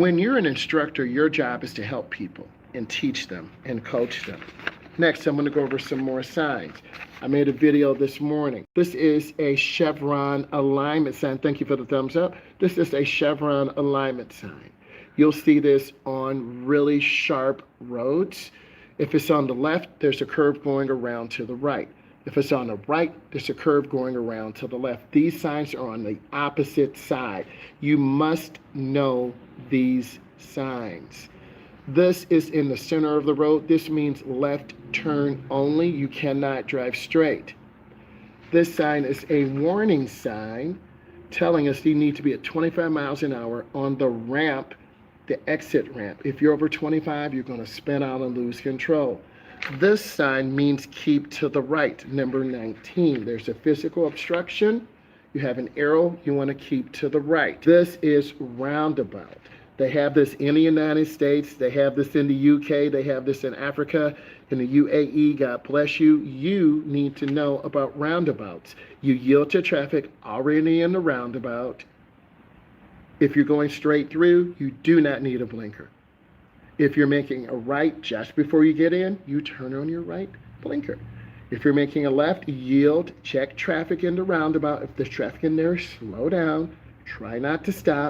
When you're an instructor, your job is to help people and teach them and coach them. Next, I'm going to go over some more signs. I made a video this morning. This is a Chevron alignment sign. Thank you for the thumbs up. This is a Chevron alignment sign. You'll see this on really sharp roads. If it's on the left, there's a curve going around to the right. If it's on the right, there's a curve going around to the left. These signs are on the opposite side. You must know these signs. This is in the center of the road. This means left turn only. You cannot drive straight. This sign is a warning sign telling us you need to be at 25 miles an hour on the ramp, the exit ramp. If you're over 25, you're going to spin out and lose control. This sign means keep to the right, number 19. There's a physical obstruction. You have an arrow, you want to keep to the right. This is roundabout. They have this in the United States, they have this in the UK, they have this in Africa, in the UAE, God bless you. You need to know about roundabouts. You yield to traffic already in the roundabout. If you're going straight through, you do not need a blinker. If you're making a right just before you get in, you turn on your right blinker. If you're making a left, yield, check traffic in the roundabout. If there's traffic in there, slow down. Try not to stop.